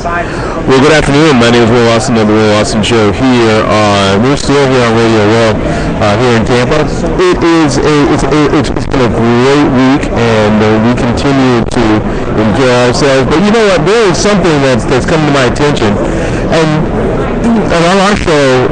Well, good afternoon. My name is Will Austin of the Will Austin Show here. We're still here on Radio Row here in Tampa. It's been a great week, and we continue to enjoy ourselves. But you know what? There is something that's come to my attention, and on our show,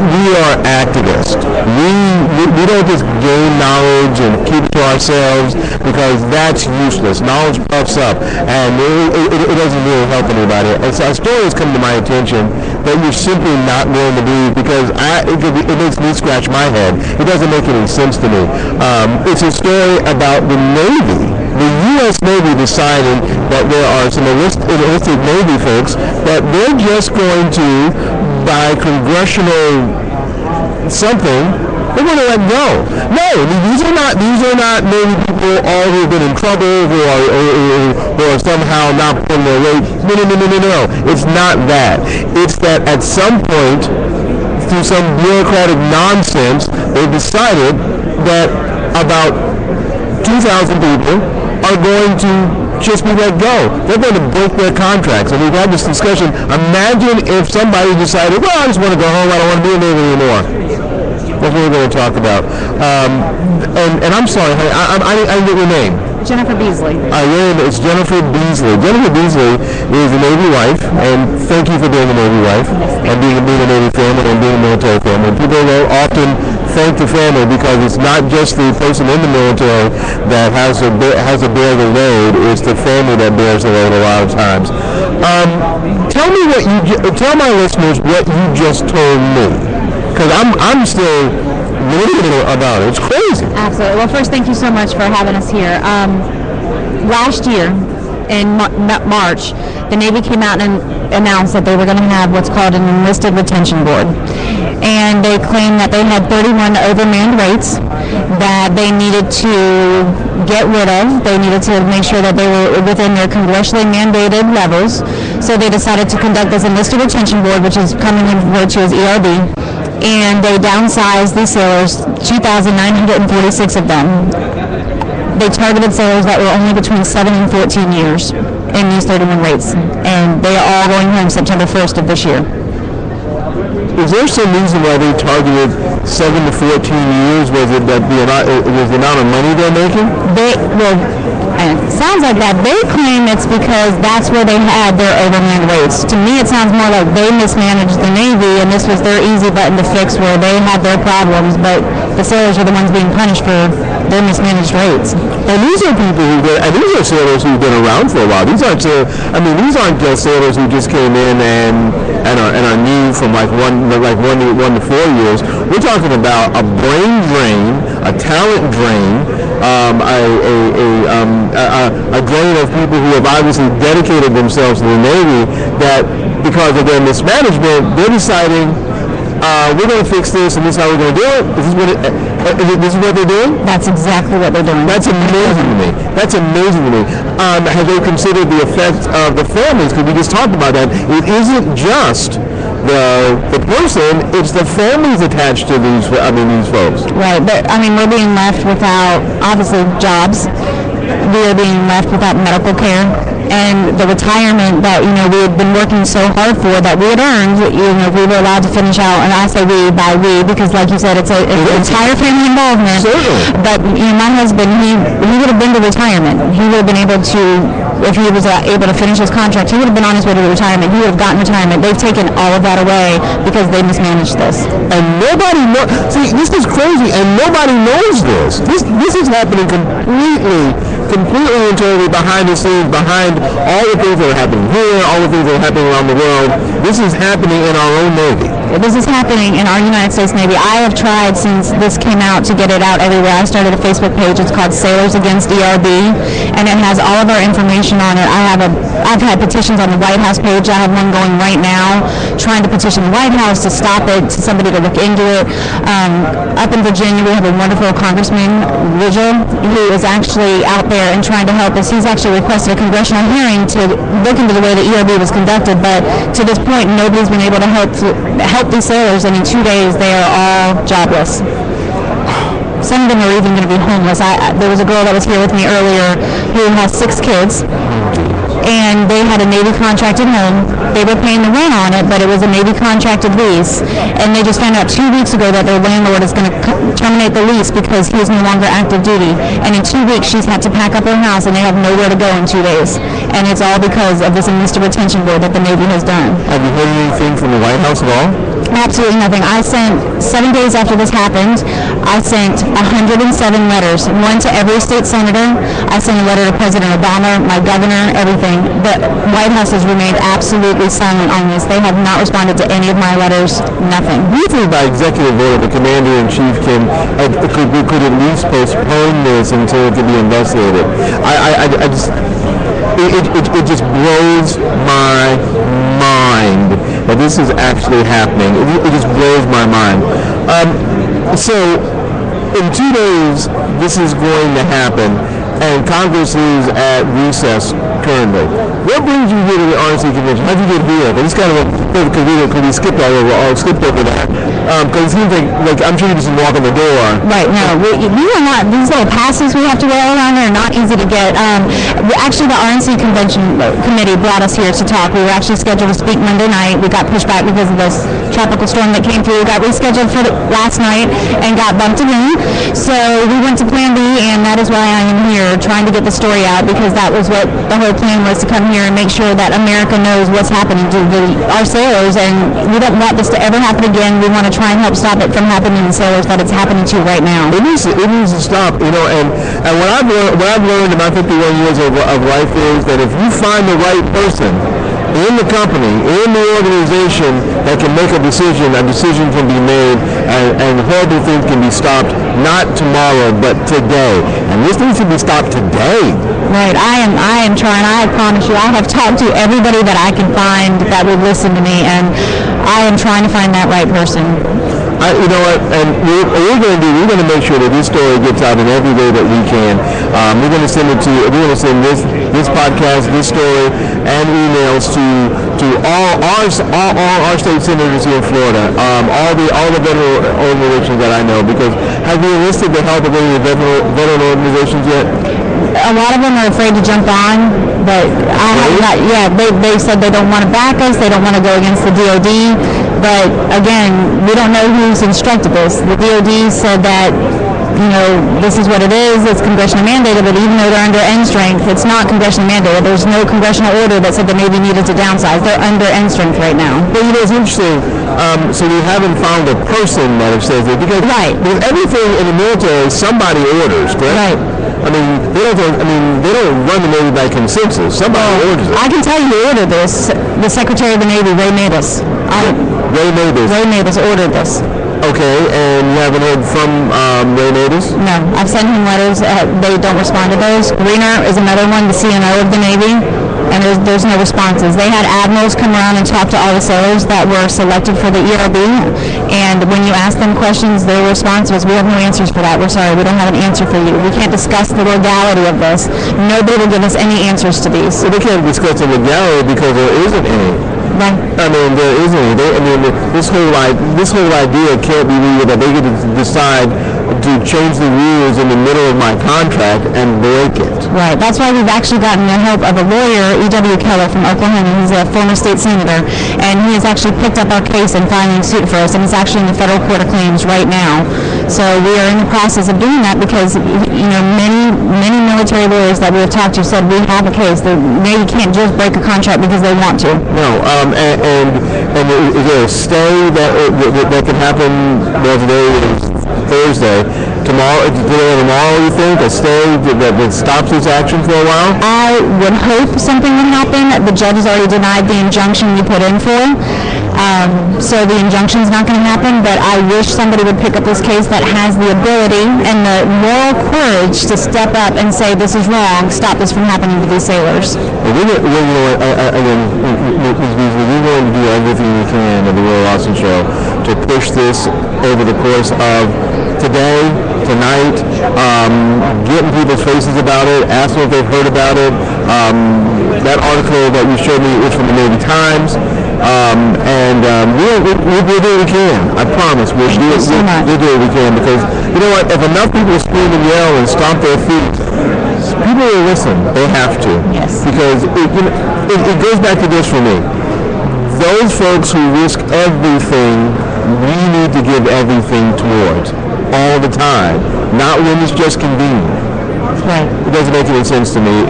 we are activists. We don't just gain knowledge and keep it to ourselves, because that's useless. Knowledge puffs up, and it doesn't really help anybody. And so a story has come to my attention that you're simply not willing to believe, because it makes me scratch my head. It doesn't make any sense to me. It's a story about the Navy. The U.S. Navy deciding that there are some enlisted Navy folks that they're just going to, by congressional something, they're going to let go. No, these are not Navy people all who have been in trouble, who are somehow not pulling their weight. No. It's not that. It's that at some point, through some bureaucratic nonsense, they've decided that about 2,000 people are going to just be let go. They're going to break their contracts. And we've had this discussion. Imagine if somebody decided, well, I just want to go home. I don't want to be in the Navy anymore. That's what we're going to talk about. And I'm sorry, honey, I didn't get your name. Jennifer Beasley. It's Jennifer Beasley. Jennifer Beasley is a Navy wife, and thank you for being a Navy wife, and being a Navy family, and being a military family. People will often thank the family, because it's not just the person in the military that has to bear the load; it's the family that bears the load a lot of times. Tell my listeners what you just told me, because I'm still about it. It's crazy. Absolutely. Well, first, thank you so much for having us here. Last year, in March, the Navy came out and announced that they were going to have what's called an enlisted retention board. And they claimed that they had 31 overmanned rates that they needed to get rid of. They needed to make sure that they were within their congressionally mandated levels. So they decided to conduct this enlisted retention board, which is commonly referred to as ERB. And they downsized these sailors, 2,946 of them. They targeted sailors that were only between 7 and 14 years in these 31 rates. And they are all going home September 1st of this year. Is there some reason why they targeted 7 to 14 years? Was it that was the amount of money they're making? It sounds like that. They claim it's because that's where they had their overmanned rates. To me, it sounds more like they mismanaged the Navy, and this was their easy button to fix, where they had their problems, but the sailors are the ones being punished for their mismanaged rates. And these are people these are sailors who've been around for a while. These aren't just sailors who just came in and are new from like one to 4 years. We're talking about a brain drain, a talent drain, a drain of people who have obviously dedicated themselves to the Navy, that because of their mismanagement, they're deciding, we're going to fix this, and this is how we're going to do it. This is what they're doing? That's exactly what they're doing. That's amazing to me. Have they considered the effect of the families? Because we just talked about that. It isn't just the person, it's the families attached to these folks. Right, but we're being left without, obviously, jobs. We are being left without medical care, and the retirement that we had been working so hard for, that we had earned. We were allowed to finish out, and I say we because, like you said, it's an entire family involvement. Certainly. But my husband, he would have been to retirement. He would have been able to, if he was able to finish his contract, he would have been on his way to retirement. He would have gotten retirement. They've taken all of that away because they mismanaged this. And nobody knows. See, this is crazy, and nobody knows this. This is happening completely and totally behind the scenes, behind all the things that are happening here, all the things that are happening around the world. This is happening in our own Navy. This is happening in our United States Navy. I have tried since this came out to get it out everywhere. I started a Facebook page. It's called Sailors Against ERB, and it has all of our information on it. I've had petitions on the White House page. I have one going right now, trying to petition the White House to stop it, to somebody to look into it. Up in Virginia, we have a wonderful Congressman, Vigil, who is actually out there and trying to help us. He's actually requested a congressional hearing to look into the way the ERB was conducted, but to this point, nobody's been able to help these sailors, and in 2 days, they are all jobless. Some of them are even going to be homeless. There was a girl that was here with me earlier who has 6 kids, and they had a Navy contracted home. They were paying the rent on it, but it was a Navy contracted lease, and they just found out 2 weeks ago that their landlord is going to terminate the lease because he is no longer active duty. And in 2 weeks, she's had to pack up her house, and they have nowhere to go in 2 days. And it's all because of this enlisted retention board that the Navy has done. Have you heard anything from the White House at all? Absolutely nothing. I sent, 7 days after this happened, I sent 107 letters, one to every state senator. I sent a letter to President Obama, my governor, everything. The White House has remained absolutely silent on this. They have not responded to any of my letters, nothing. Usually by executive order, the commander-in-chief could at least postpone this until it could be investigated. It just blows my mind that this is actually happening. It just blows my mind. So in 2 days, this is going to happen, and Congress is at recess currently. What brings you here to the RNC convention? How did you get here? It's kind of because we skipped over that. Because it seems like I'm sure you just walk in the door. Right. No, we are not. These little passes we have to wear around are not easy to get. Actually, the RNC convention committee brought us here to talk. We were actually scheduled to speak Monday night. We got pushed back because of this tropical storm that came through. We got rescheduled for last night and got bumped again. So we went to Plan B, and that is why I am here, trying to get the story out, because that was what the whole plan was, to come here and make sure that America knows what's happening to our sailors, and we don't want this to ever happen again. We want to try and help stop it from happening to sailors that it's happening to right now. It needs to stop, and what I've learned in my 51 years of life is that if you find the right person in the company, in the organization that can make a decision can be made, and horrible things can be stopped, not tomorrow, but today. And this needs to be stopped today. Right. I am trying. I promise you, I have talked to everybody that I can find that would listen to me, and I am trying to find that right person. You know what? And we're going to make sure that this story gets out in every way that we can. We're going to send this podcast, this story, and emails to all our state senators here in Florida, all the veteran organizations that I know. Because have you enlisted the help of any veteran organizations yet? A lot of them are afraid to jump on, but I have not. Yeah, they said they don't want to back us. They don't want to go against the DOD. But again, we don't know who's instructed this. The DOD said that, this is what it is. It's congressionally mandated, but even though they're under end strength, it's not congressionally mandated. There's no congressional order that said the Navy needed to downsize. They're under end strength right now. But it's interesting. So we haven't found a person that says that, because everything in the military, somebody orders, correct? Right. They don't run the Navy by consensus. Somebody orders it. I can tell you who ordered this. The Secretary of the Navy, Ray Mabus. Ray Mabus ordered this. Okay, and you haven't heard from Ray Mabus? No, I've sent him letters. They don't respond to those. Greener is another one, the CNO of the Navy, and there's no responses. They had admirals come around and talk to all the sailors that were selected for the ERB, and when you ask them questions, their response was, we have no answers for that. We're sorry, we don't have an answer for you. We can't discuss the legality of this. Nobody will give us any answers to these. So they can't discuss the legality because there isn't any. Right. There isn't. This whole idea can't be legal, that they get to decide to change the rules in the middle of my contract and break it. Right. That's why we've actually gotten the help of a lawyer, E.W. Keller from Oklahoma. He's a former state senator, and he has actually picked up our case and filing suit for us, and it's actually in the federal court of claims right now. So we are in the process of doing that because, many military lawyers that we have talked to said we have a case. The Navy can't just break a contract because they want to. No. And is there a stay that can happen? Well, today is Thursday. Tomorrow, you think? A stay that stops this action for a while? I would hope something would happen. The judge has already denied the injunction we put in for. So the injunction's not going to happen, but I wish somebody would pick up this case that has the ability and the moral courage to step up and say, this is wrong, stop this from happening to these sailors. We're going to do everything we can at the Will Lawson Show to push this over the course of today, tonight, getting people's faces about it, asking if they've heard about it. That article that you showed me is from the Navy Times. We'll do what we can. I promise. We'll do what we can, because you know what? If enough people scream and yell and stomp their feet, people will listen. They have to. Yes. Because it goes back to this for me. Those folks who risk everything, we need to give everything towards all the time, not when it's just convenient. Right. It doesn't make any sense to me.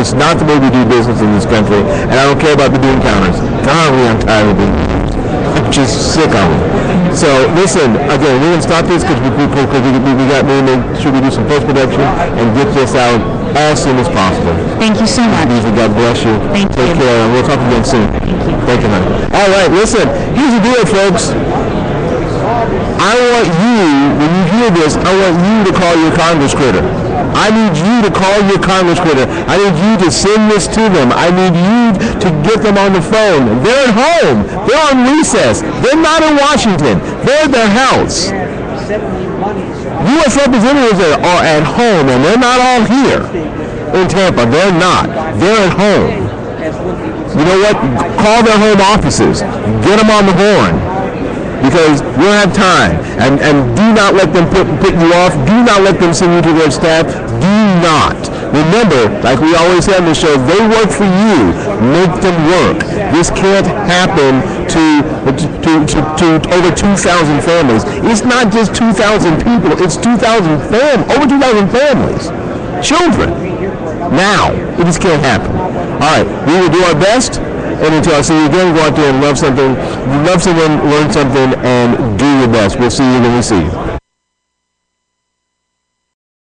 It's not the way we do business in this country, and I don't care about the bean counters. Golly, I'm tired of being. I'm just sick of them. So listen, again, we're gonna stop this because we got to make sure we do some post production and get this out as soon as possible. Thank you so much. God bless you. Thank Take you. care, and we'll talk again soon. Thank you, honey. All right, listen. Here's the deal, folks. I want you, when you hear this, I want you to call your Congress critter. I need you to call your Congress critter. I need you to send this to them. I need you to get them on the phone. They're at home. They're on recess. They're not in Washington. They're at their house. U.S. representatives are at home, and they're not all here in Tampa. They're not. They're at home. You know what? Call their home offices. Get them on the horn. Because we don't have time. And do not let them pick you off. Do not let them send you to their staff. Do not. Remember, like we always say on the show, they work for you. Make them work. This can't happen to over 2,000 families. It's not just 2,000 people. It's 2,000 over 2,000 families. Children. Now. It just can't happen. All right. We will do our best. And until I see you again, go out there and love something, learn something, and do your best. We'll see you when we see you.